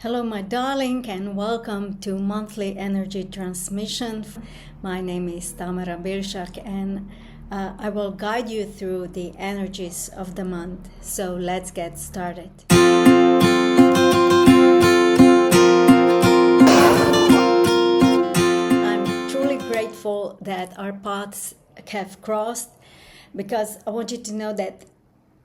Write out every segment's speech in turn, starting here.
Hello, my darling, and welcome to monthly energy transmission. My name is Tamara Belsak, and I will guide you through the energies of the month. So let's get started. I'm truly grateful that our paths have crossed, because I want you to know that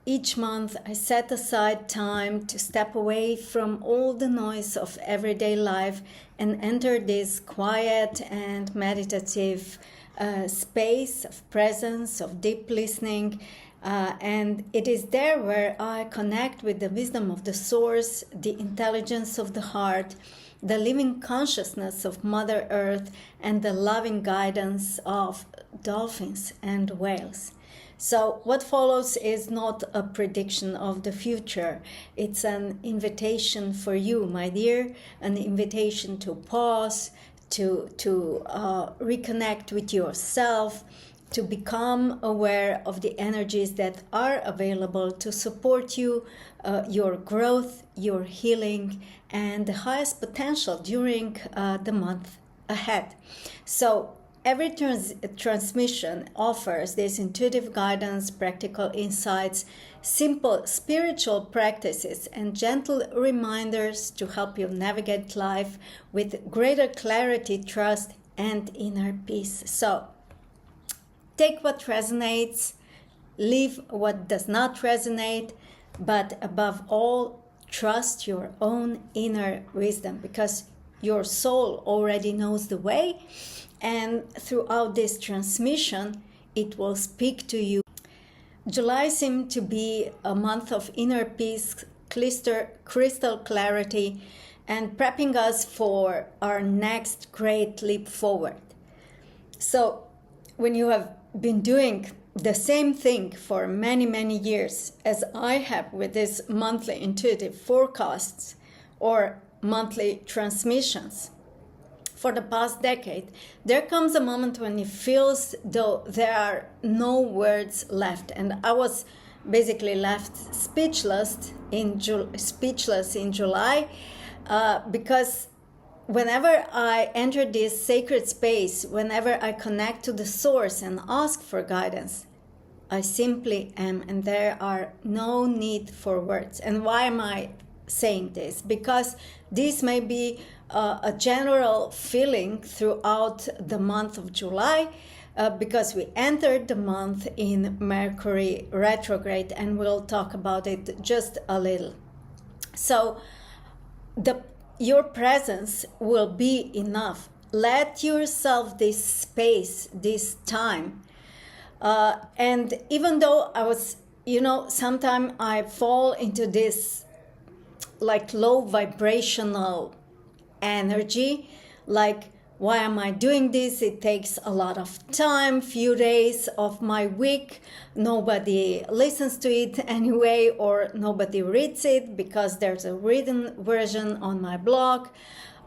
each month I set aside time to step away from all the noise of everyday life and enter this quiet and meditative space of presence, of deep listening. And it is there where I connect with the wisdom of the source, the intelligence of the heart, the living consciousness of Mother Earth, and the loving guidance of dolphins and whales. So what follows is not a prediction of the future. It's an invitation for you, my dear, an invitation to pause, to reconnect with yourself, to become aware of the energies that are available to support you, your growth, your healing, and the highest potential during the month ahead. So every transmission offers this intuitive guidance, practical insights, simple spiritual practices, and gentle reminders to help you navigate life with greater clarity, trust, and inner peace. So take what resonates, leave what does not resonate, but above all, trust your own inner wisdom, because your soul already knows the way, and throughout this transmission, it will speak to you. July seemed to be a month of inner peace, crystal clarity, and prepping us for our next great leap forward. So when you have been doing the same thing for many, many years, as I have with these monthly intuitive forecasts or monthly transmissions for the past decade, there comes a moment when it feels though there are no words left. And I was basically left speechless in July, because whenever I enter this sacred space, whenever I connect to the source and ask for guidance, I simply am, and there are no need for words. And why am I saying this? Because this may be a general feeling throughout the month of July, because we entered the month in Mercury retrograde, and we'll talk about it just a little. So your presence will be enough. Let yourself this space, this time. And even though I was, sometimes I fall into this like low vibrational energy, like, why am I doing this? It takes a lot of time, few days of my week. Nobody listens to it anyway, or nobody reads it because there's a written version on my blog.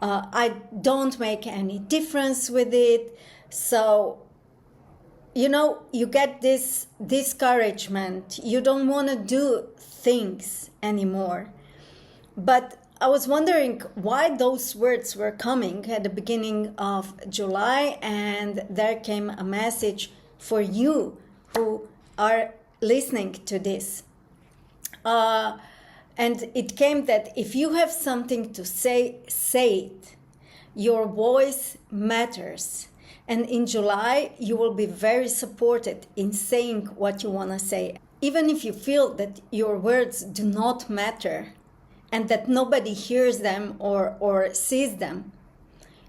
I don't make any difference with it. So, you get this discouragement. You don't want to do things anymore. But I was wondering why those words were coming at the beginning of July, and there came a message for you who are listening to this. And it came that if you have something to say, say it. Your voice matters. And in July, you will be very supported in saying what you want to say. Even if you feel that your words do not matter, and that nobody hears them or sees them.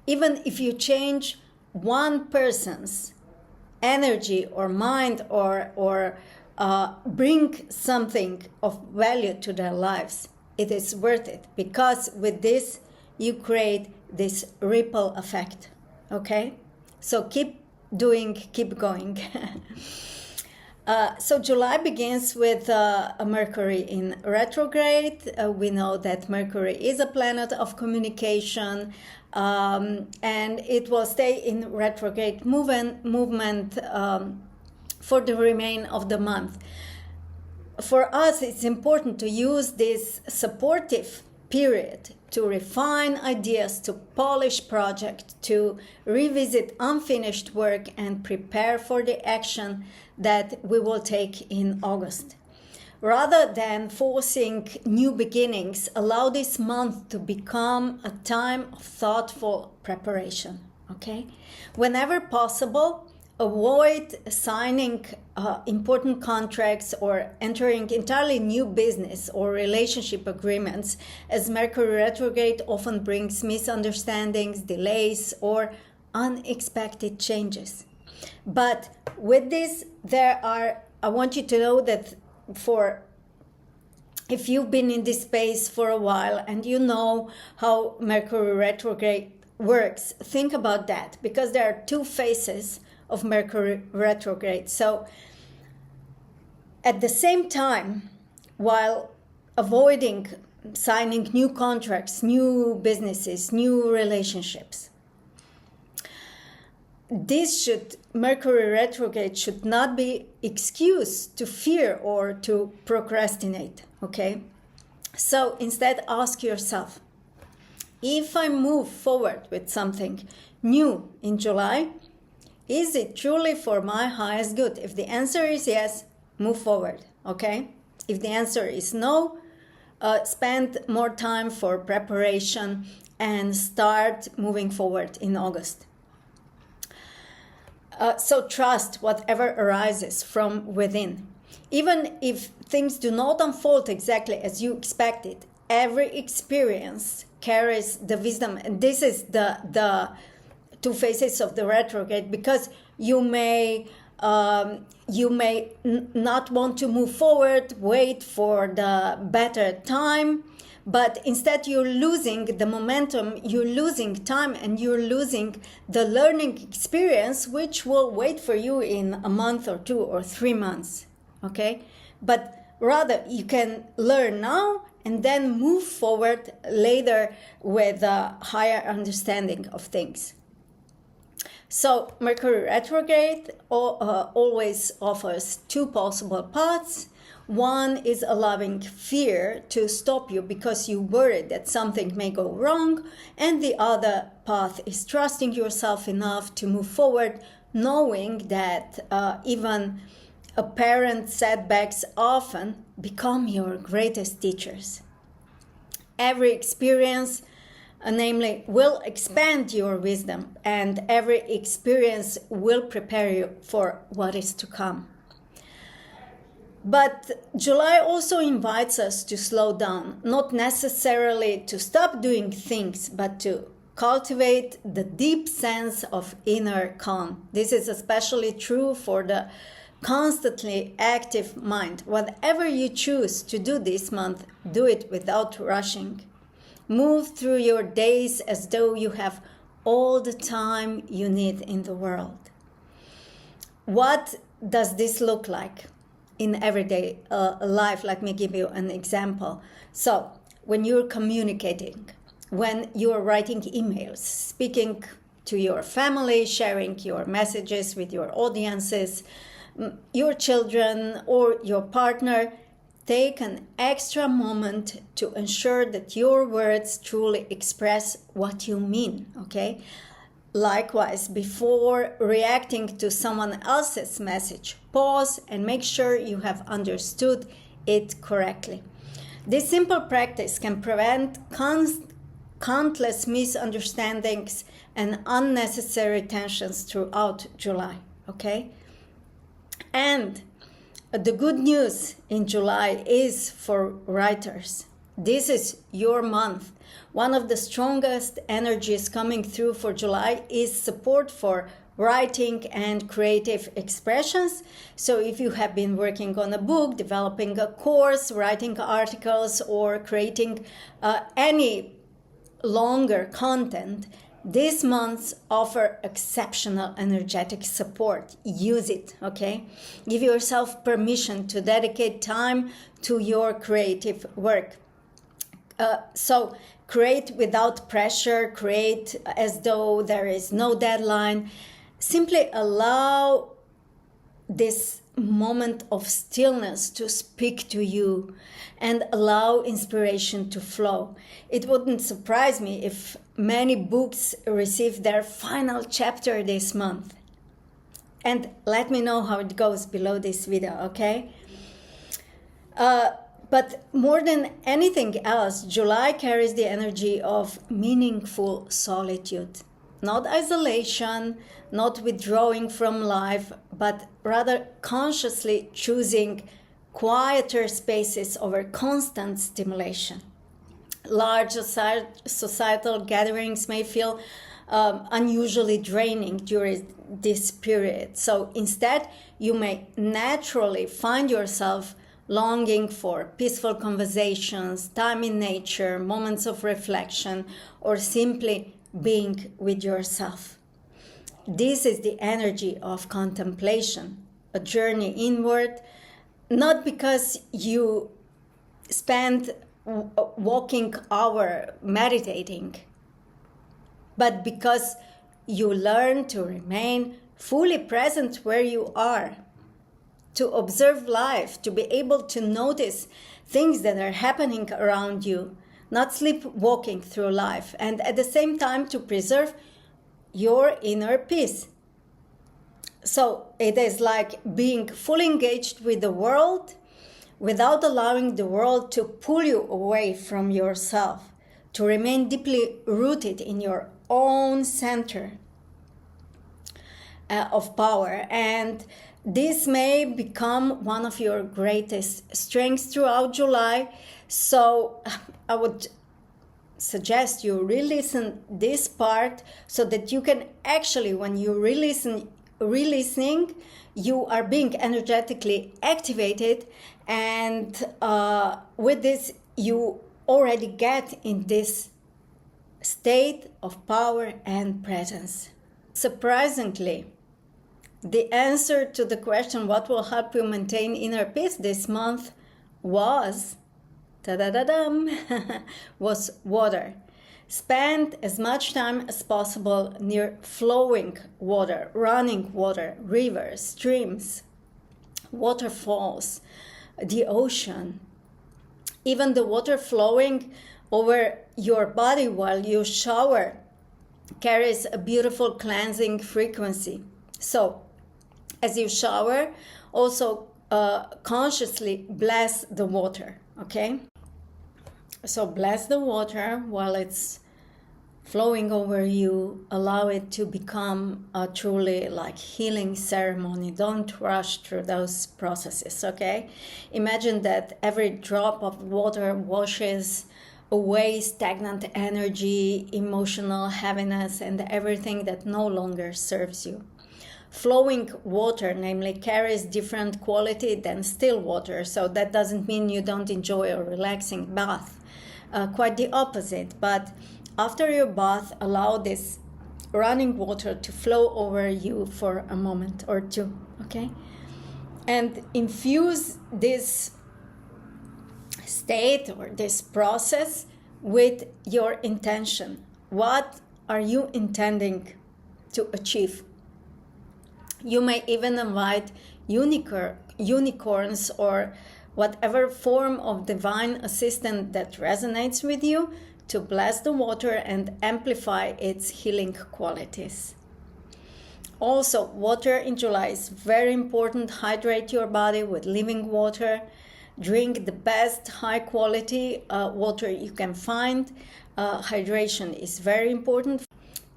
Even if you change one person's energy or mind or bring something of value to their lives, it is worth it, because with this, you create this ripple effect, okay? So keep going. So July begins with a Mercury in retrograde. We know that Mercury is a planet of communication, and it will stay in retrograde movement for the remainder of the month. For us, it's important to use this supportive period to refine ideas, to polish projects, to revisit unfinished work and prepare for the action that we will take in August. Rather than forcing new beginnings, allow this month to become a time of thoughtful preparation, okay? Whenever possible, avoid signing important contracts or entering entirely new business or relationship agreements, as Mercury retrograde often brings misunderstandings, delays, or unexpected changes. But with this, I want you to know that if you've been in this space for a while and you know how Mercury retrograde works, think about that, because there are two phases of Mercury retrograde. So at the same time, while avoiding signing new contracts, new businesses, new relationships, Mercury retrograde should not be excuse to fear or to procrastinate, okay? So instead, ask yourself, if I move forward with something new in July, is it truly for my highest good? If the answer is yes, move forward, okay? If the answer is no, spend more time for preparation and start moving forward in August. So trust whatever arises from within. Even if things do not unfold exactly as you expected, every experience carries the wisdom. And this is the two phases of the retrograde, because you may not want to move forward, wait for the better time, but instead you're losing the momentum, you're losing time, and you're losing the learning experience, which will wait for you in a month or 2 or 3 months, okay? But rather, you can learn now and then move forward later with a higher understanding of things. So Mercury retrograde always offers two possible paths. One is allowing fear to stop you because you worry that something may go wrong, and the other path is trusting yourself enough to move forward, knowing that even apparent setbacks often become your greatest teachers. Every experience, namely, will expand your wisdom, and every experience will prepare you for what is to come. But July also invites us to slow down, not necessarily to stop doing things, but to cultivate the deep sense of inner calm. This is especially true for the constantly active mind. Whatever you choose to do this month, do it without rushing. Move through your days as though you have all the time you need in the world. What does this look like in everyday life? Let me give you an example. So, when you're communicating, when you're writing emails, speaking to your family, sharing your messages with your audiences, your children, or your partner, take an extra moment to ensure that your words truly express what you mean, okay? Likewise, before reacting to someone else's message, pause and make sure you have understood it correctly. This simple practice can prevent countless misunderstandings and unnecessary tensions throughout July, okay? And the good news in July is for writers. This is your month. One of the strongest energies coming through for July is support for writing and creative expressions. So if you have been working on a book, developing a course, writing articles, or creating any longer content, these months offer exceptional energetic support. Use it, okay? Give yourself permission to dedicate time to your creative work. So create without pressure, create as though there is no deadline. Simply allow this moment of stillness to speak to you and allow inspiration to flow. It wouldn't surprise me if many books receive their final chapter this month. And let me know how it goes below this video, okay? But more than anything else, July carries the energy of meaningful solitude. Not isolation, not withdrawing from life, but rather consciously choosing quieter spaces over constant stimulation. Large societal gatherings may feel unusually draining during this period. So instead, you may naturally find yourself longing for peaceful conversations, time in nature, moments of reflection, or simply being with yourself. This is the energy of contemplation, a journey inward, not because you spend walking hour meditating, but because you learn to remain fully present where you are, to observe life, to be able to notice things that are happening around you, not sleepwalking through life, and at the same time to preserve your inner peace. So it is like being fully engaged with the world without allowing the world to pull you away from yourself, to remain deeply rooted in your own center of power. And this may become one of your greatest strengths throughout July. So I would suggest you re-listen this part so that you can actually, when you re-listening, you are being energetically activated, and with this you already get in this state of power and presence. Surprisingly, the answer to the question, what will help you maintain inner peace this month, was, ta-da-da-dum, was water. Spend as much time as possible near flowing water, running water, rivers, streams, waterfalls, the ocean. Even the water flowing over your body while you shower carries a beautiful cleansing frequency. So, as you shower, also consciously bless the water, okay? So bless the water while it's flowing over you. Allow it to become a truly like healing ceremony. Don't rush through those processes, okay? Imagine that every drop of water washes away stagnant energy, emotional heaviness, and everything that no longer serves you. Flowing water, namely, carries different quality than still water, so that doesn't mean you don't enjoy a relaxing bath. Quite the opposite. But after your bath, allow this running water to flow over you for a moment or two, okay? And infuse this state or this process with your intention. What are you intending to achieve? You may even invite unicorns or whatever form of divine assistant that resonates with you to bless the water and amplify its healing qualities. Also, water in July is very important. Hydrate your body with living water. Drink the best high quality water you can find. Hydration is very important.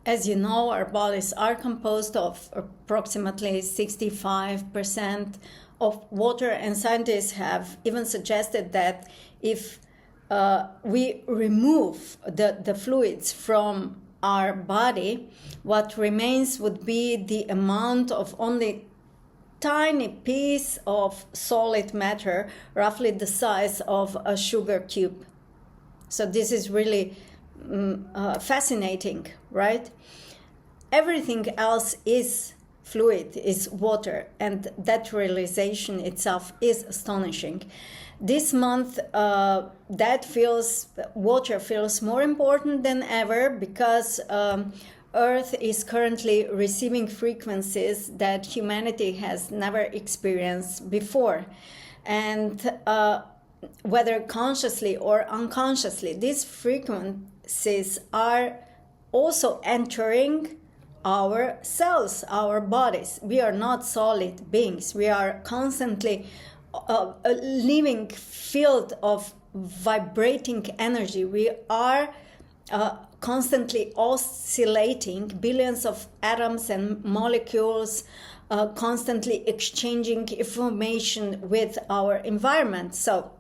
As you know, our bodies are composed of approximately 65% of water, and scientists have even suggested that if we remove the fluids from our body, what remains would be the amount of only tiny piece of solid matter, roughly the size of a sugar cube. So this is really fascinating, right? Everything else is fluid, is water, and that realization itself is astonishing. This month, water feels more important than ever because Earth is currently receiving frequencies that humanity has never experienced before. And whether consciously or unconsciously, these frequencies are also entering our cells, our bodies. We are not solid beings. We are constantly a living field of vibrating energy. We are constantly oscillating, billions of atoms and molecules constantly exchanging information with our environment. So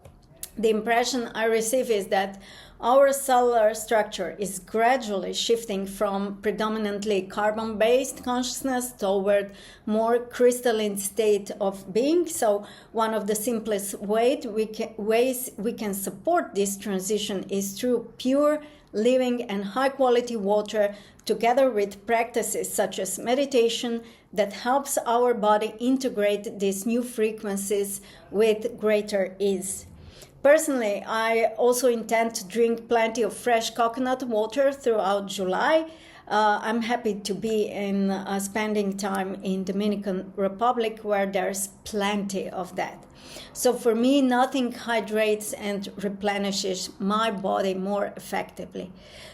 the impression I receive is that our cellular structure is gradually shifting from predominantly carbon-based consciousness toward more crystalline state of being. So one of the simplest ways we can support this transition is through pure, living and high-quality water, together with practices such as meditation that helps our body integrate these new frequencies with greater ease. Personally, I also intend to drink plenty of fresh coconut water throughout July. I'm happy to be spending time in Dominican Republic, where there's plenty of that. So for me, nothing hydrates and replenishes my body more effectively.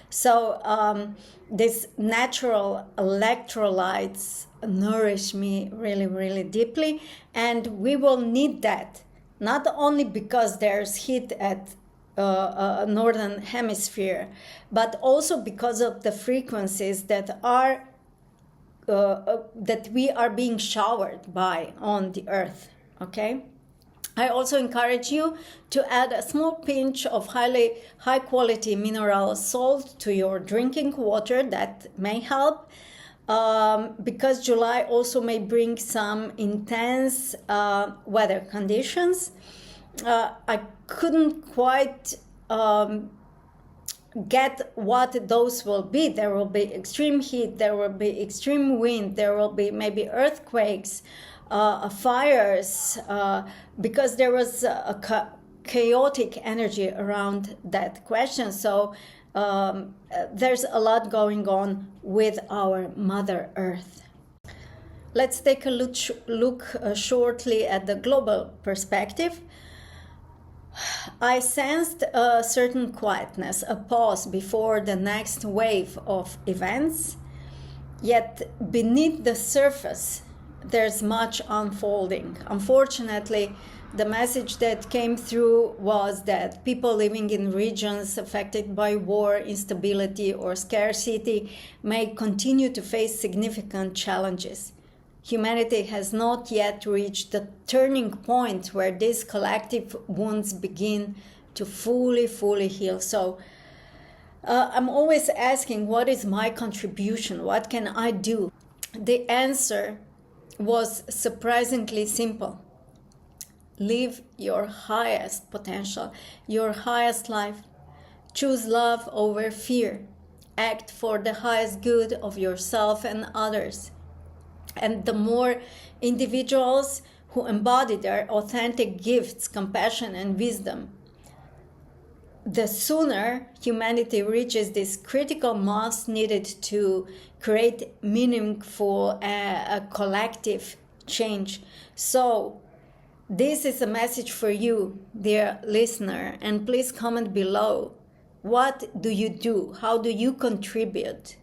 So these natural electrolytes nourish me really, really deeply, and we will need that. Not only because there's heat at northern hemisphere, but also because of the frequencies that are that we are being showered by on the earth. Okay. I also encourage you to add a small pinch of high quality mineral salt to your drinking water. That may help. Because July also may bring some intense weather conditions. I couldn't quite get what those will be. There will be extreme heat, there will be extreme wind, there will be maybe earthquakes, fires, because there was a chaotic energy around that question. So there's a lot going on with our Mother Earth. Let's take a look shortly at the global perspective. I sensed a certain quietness, a pause before the next wave of events. Yet beneath the surface, there's much unfolding. Unfortunately, the message that came through was that people living in regions affected by war, instability, or scarcity may continue to face significant challenges. Humanity has not yet reached the turning point where these collective wounds begin to fully heal. So I'm always asking, what is my contribution? What can I do? The answer was surprisingly simple. Live your highest potential, your highest life. Choose love over fear. Act for the highest good of yourself and others. And the more individuals who embody their authentic gifts, compassion, and wisdom, the sooner humanity reaches this critical mass needed to create meaningful collective change. So this is a message for you, dear listener, and please comment below. What do you do? How do you contribute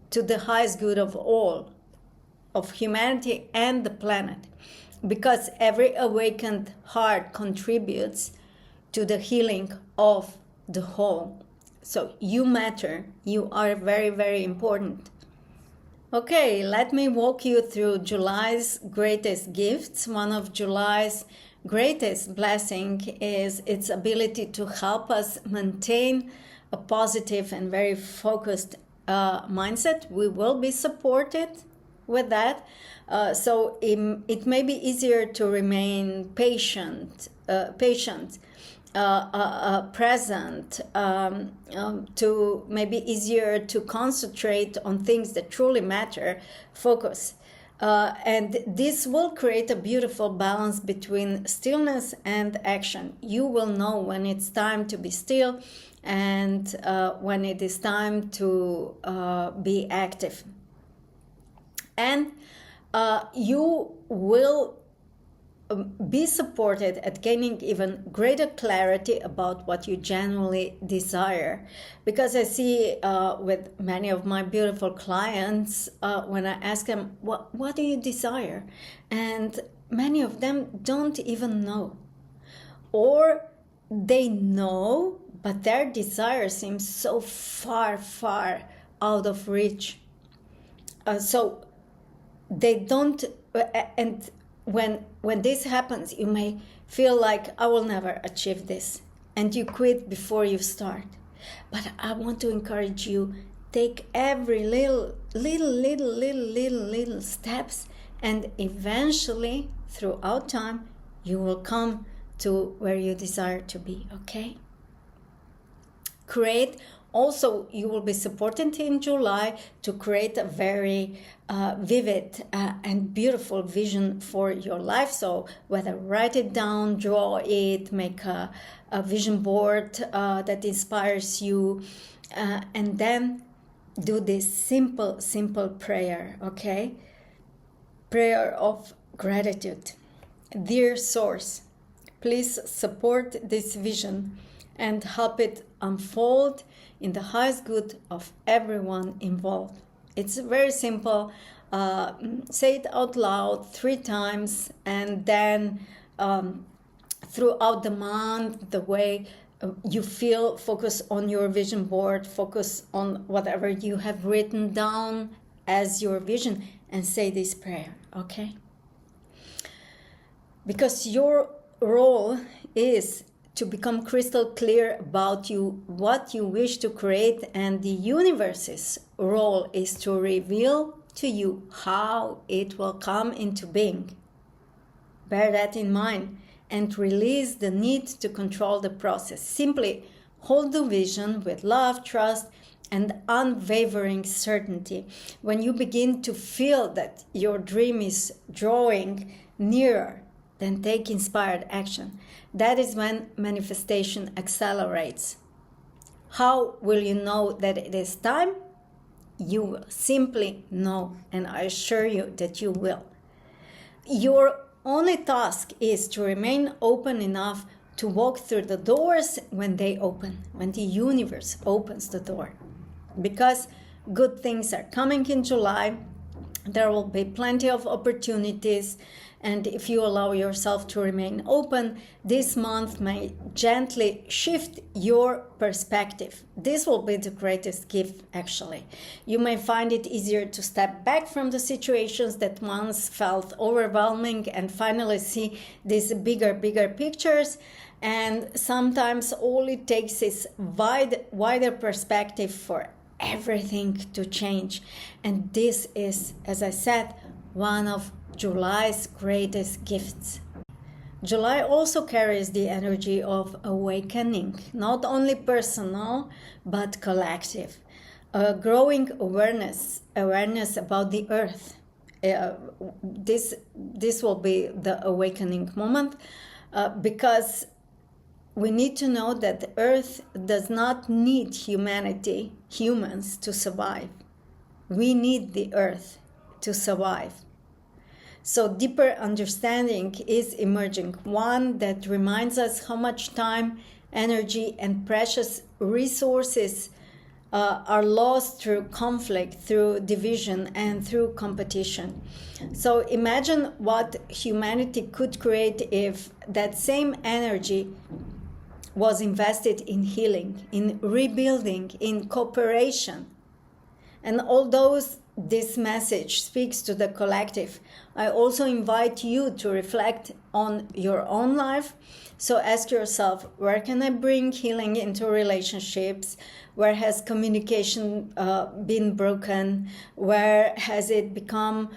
to the highest good of all, of humanity and the planet? Because every awakened heart contributes to the healing of the whole. So you matter. You are very important. Okay, let me walk you through July's greatest gifts. One of July's greatest blessing is its ability to help us maintain a positive and very focused mindset. We will be supported with that. So it may be easier to remain patient, present, to maybe easier to concentrate on things that truly matter, focus. And this will create a beautiful balance between stillness and action. You will know when it's time to be still and when it is time to be active. And you will be supported at gaining even greater clarity about what you genuinely desire. Because I see with many of my beautiful clients, when I ask them, what do you desire? And many of them don't even know. Or they know, but their desire seems so far, far out of reach. So they don't, and when this happens, you may feel like, I will never achieve this, and you quit before you start. But I want to encourage you, take every little steps, and eventually throughout time you will come to where you desire to be. Okay? Also, you will be supported in July to create a very vivid and beautiful vision for your life. So whether write it down, draw it, make a vision board that inspires you, and then do this simple prayer, okay? Prayer of gratitude. Dear Source, please support this vision and help it unfold in the highest good of everyone involved. It's very simple. Say it out loud 3 times, and then throughout the month, the way you feel, focus on your vision board, focus on whatever you have written down as your vision, and say this prayer, okay? Because your role is to become crystal clear about what you wish to create, and the universe's role is to reveal to you how it will come into being. Bear that in mind and release the need to control the process. Simply hold the vision with love, trust, and unwavering certainty. When you begin to feel that your dream is drawing nearer, then take inspired action. That is when manifestation accelerates. How will you know that it is time? You will simply know, and I assure you that you will. Your only task is to remain open enough to walk through the doors when they open, when the universe opens the door. Because good things are coming in July, there will be plenty of opportunities. And if you allow yourself to remain open, this month may gently shift your perspective. This will be the greatest gift, actually. You may find it easier to step back from the situations that once felt overwhelming and finally see these bigger pictures. And sometimes all it takes is wider perspective for everything to change. And this is, as I said, one of July's greatest gifts. July also carries the energy of awakening, not only personal, but collective. A growing awareness about the earth. This will be the awakening moment because we need to know that the earth does not need humans to survive. We need the earth to survive. So deeper understanding is emerging, one that reminds us how much time, energy, and precious resources are lost through conflict, through division, and through competition. So imagine what humanity could create if that same energy was invested in healing, in rebuilding, in cooperation. And although this message speaks to the collective, I also invite you to reflect on your own life. So ask yourself, where can I bring healing into relationships? Where has communication been broken? Where has it become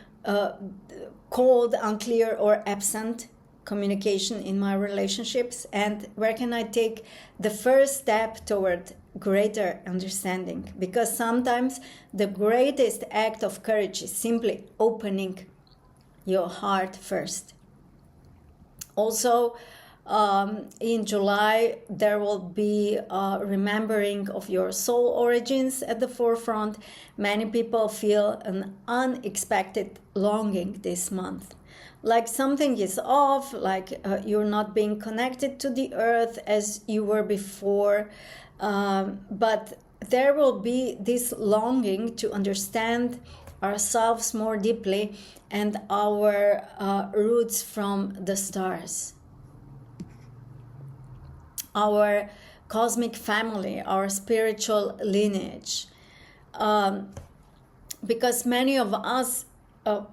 cold, unclear, or absent communication in my relationships? And where can I take the first step toward greater understanding? Because sometimes the greatest act of courage is simply opening your heart first. Also, In July, there will be remembering of your soul origins at the forefront. Many people feel an unexpected longing this month. Like something is off, like you're not being connected to the earth as you were before. But there will be this longing to understand ourselves more deeply and our roots from the stars, our cosmic family, our spiritual lineage. Because many of us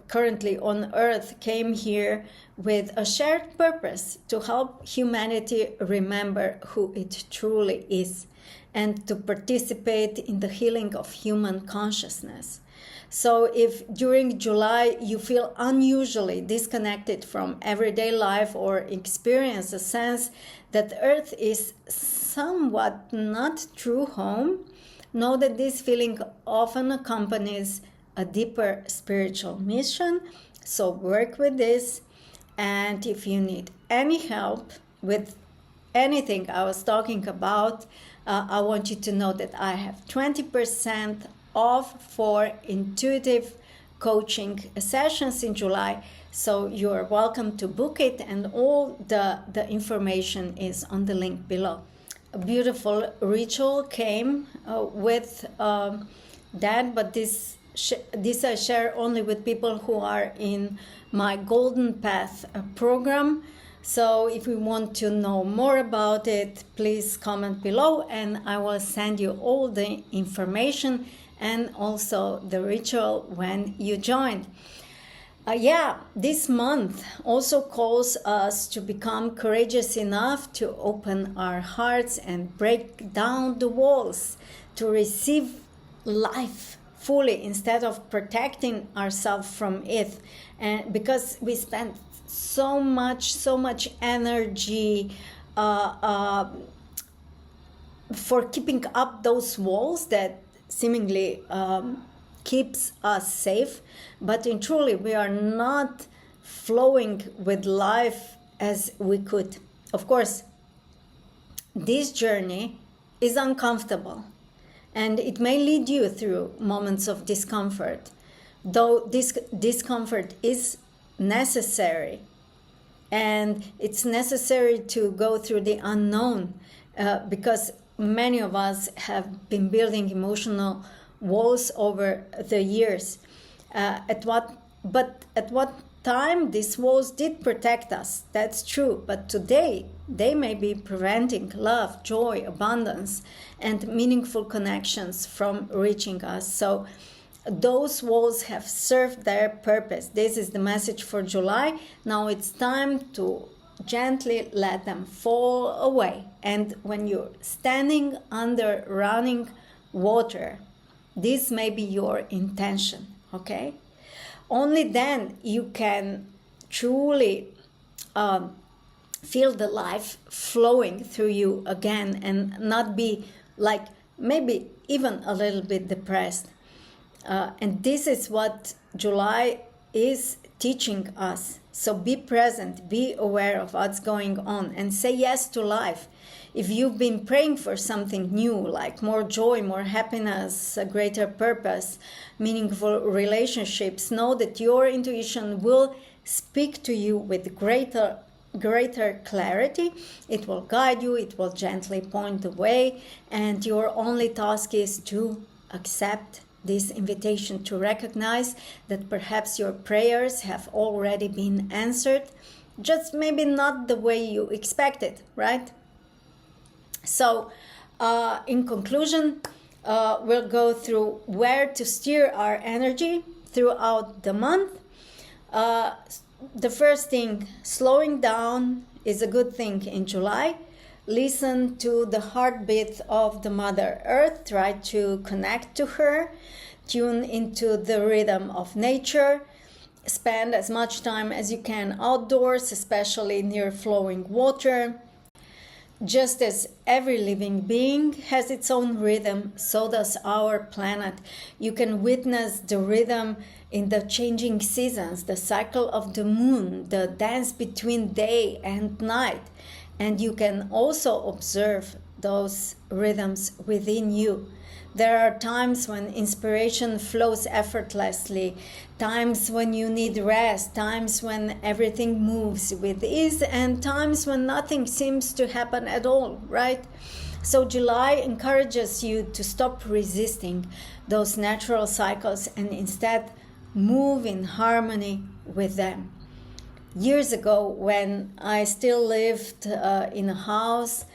currently on Earth came here with a shared purpose to help humanity remember who it truly is and to participate in the healing of human consciousness. So if during July you feel unusually disconnected from everyday life or experience a sense that Earth is somewhat not true home, know that this feeling often accompanies a deeper spiritual mission. So work with this. And if you need any help with anything I was talking about, I want you to know that I have 20% off for intuitive coaching sessions in July. So you are welcome to book it, and all the information is on the link below. A beautiful ritual came with that, but this I share only with people who are in my Golden Path program. So if you want to know more about it, please comment below and I will send you all the information and also the ritual when you join. This month also calls us to become courageous enough to open our hearts and break down the walls to receive life fully instead of protecting ourselves from it. And because we spend so much energy for keeping up those walls that seemingly keeps us safe, but in truly we are not flowing with life as we could. Of course, this journey is uncomfortable and it may lead you through moments of discomfort, though this discomfort is necessary, and it's necessary to go through the unknown because many of us have been building emotional walls over the years. At what time these walls did protect us, that's true, but today they may be preventing love, joy, abundance, and meaningful connections from reaching us. So those walls have served their purpose. This is the message for July. Now it's time to gently let them fall away. And when you're standing under running water, this may be your intention, okay? Only then you can truly feel the life flowing through you again and not be like maybe even a little bit depressed. And this is what July is teaching us. So be present, be aware of what's going on, and say yes to life. If you've been praying for something new, like more joy, more happiness, a greater purpose, meaningful relationships, know that your intuition will speak to you with greater clarity. It will guide you, it will gently point the way, and your only task is to accept this invitation, to recognize that perhaps your prayers have already been answered, just maybe not the way you expected, right? So in conclusion, we'll go through where to steer our energy throughout the month. The first thing, slowing down is a good thing in July. Listen to the heartbeat of the Mother Earth. Try to connect to her. Tune into the rhythm of nature. Spend as much time as you can outdoors, especially near flowing water. Just as every living being has its own rhythm, so does our planet. You can witness the rhythm in the changing seasons, the cycle of the moon, the dance between day and night. And you can also observe those rhythms within you. There are times when inspiration flows effortlessly, times when you need rest, times when everything moves with ease, and times when nothing seems to happen at all, right? So July encourages you to stop resisting those natural cycles and instead move in harmony with them. Years ago, when I still lived in a house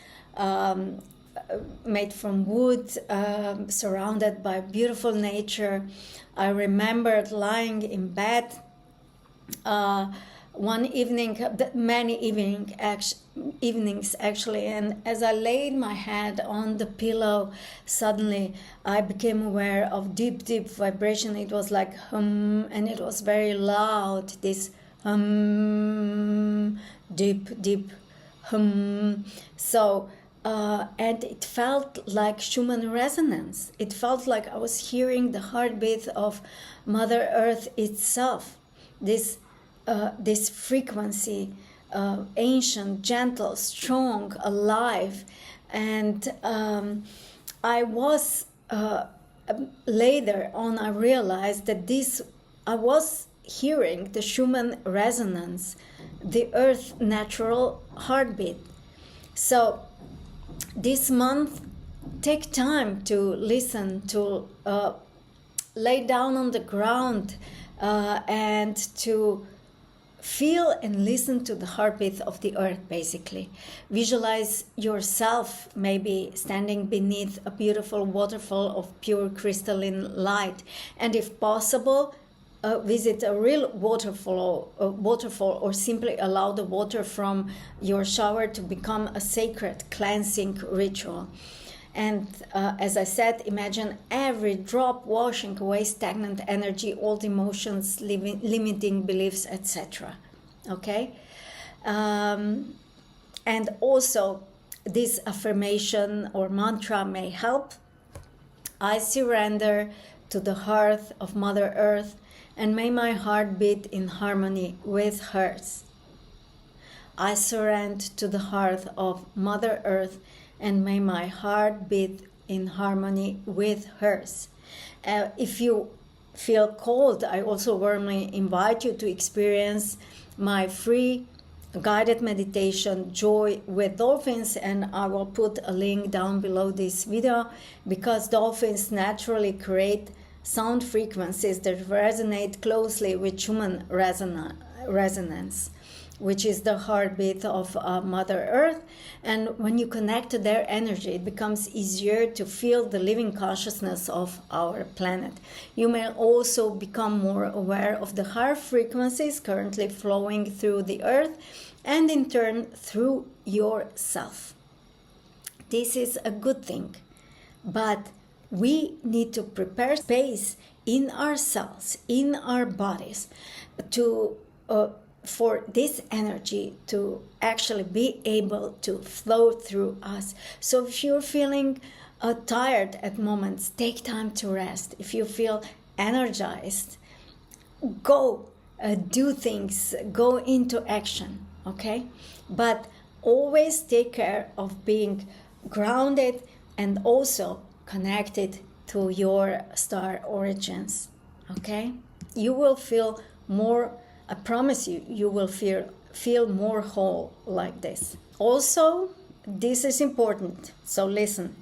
made from wood, surrounded by beautiful nature, I remembered lying in bed one evening, many evenings actually, and as I laid my head on the pillow, suddenly I became aware of deep vibration. It was like hum, and it was very loud, this hum, deep hum. So and it felt like Schumann resonance. It felt like I was hearing the heartbeat of Mother Earth itself. This frequency, ancient, gentle, strong, alive, and I was later on. I realized that I was hearing the Schumann resonance, the Earth natural heartbeat. So this month, take time to listen, to lay down on the ground and to feel and listen to the heartbeat of the earth, basically. Visualize yourself maybe standing beneath a beautiful waterfall of pure crystalline light. And if possible, visit a real waterfall or simply allow the water from your shower to become a sacred cleansing ritual. And as I said, imagine every drop washing away stagnant energy, old emotions, limiting beliefs, etc. Okay? And also, this affirmation or mantra may help. I surrender to the heart of Mother Earth, and may my heart beat in harmony with hers. I surrender to the heart of Mother Earth, and may my heart beat in harmony with hers. If you feel called, I also warmly invite you to experience my free guided meditation, Joy with Dolphins, and I will put a link down below this video, because dolphins naturally create sound frequencies that resonate closely with Schumann resonance, which is the heartbeat of Mother Earth. And when you connect to their energy, it becomes easier to feel the living consciousness of our planet. You may also become more aware of the higher frequencies currently flowing through the Earth, and in turn through yourself. This is a good thing, but we need to prepare space in ourselves, in our bodies, to for this energy to actually be able to flow through us. So if you're feeling tired at moments, take time to rest. If you feel energized, go do things, go into action, okay? But always take care of being grounded and also connected to your star origins, okay? You will feel more, I promise you, you will feel more whole like this. Also, this is important, so listen.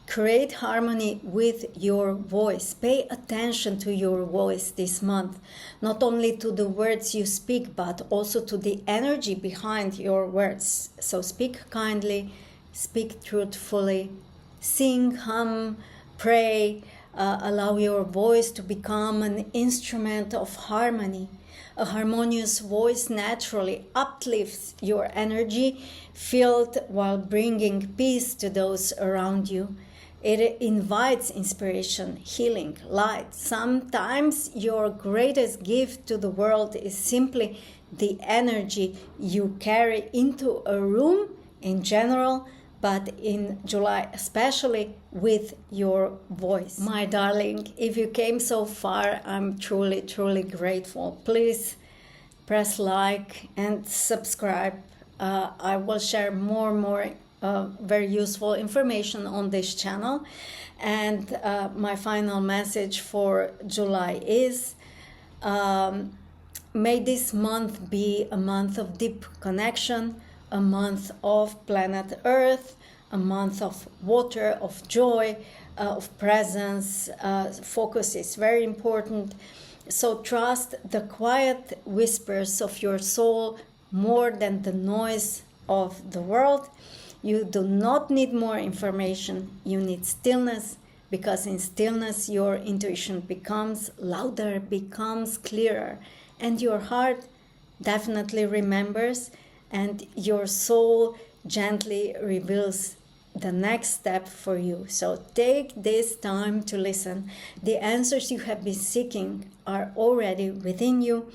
Create harmony with your voice. Pay attention to your voice this month, not only to the words you speak, but also to the energy behind your words. So speak kindly, speak truthfully, sing, hum, pray, allow your voice to become an instrument of harmony. A harmonious voice naturally uplifts your energy field while bringing peace to those around you. It invites inspiration, healing, light. Sometimes your greatest gift to the world is simply the energy you carry into a room in general, but in July especially with your voice. My darling, if you came so far, I'm truly grateful. Please press like and subscribe I will share more very useful information on this channel. And my final message for July is, may this month be a month of deep connection, a month of planet Earth, a month of water, of joy, of presence. Focus is very important. So trust the quiet whispers of your soul more than the noise of the world. You do not need more information. You need stillness, because in stillness your intuition becomes louder, becomes clearer, and your heart definitely remembers, and your soul gently reveals the next step for you. So take this time to listen. The answers you have been seeking are already within you.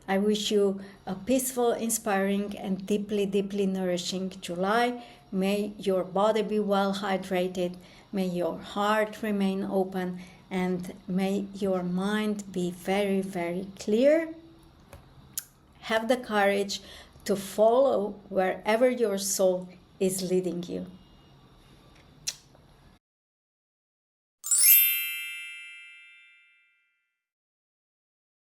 I wish you a peaceful, inspiring, and deeply nourishing July. May your body be well hydrated. May your heart remain open, and may your mind be very clear. Have the courage to follow wherever your soul is leading you.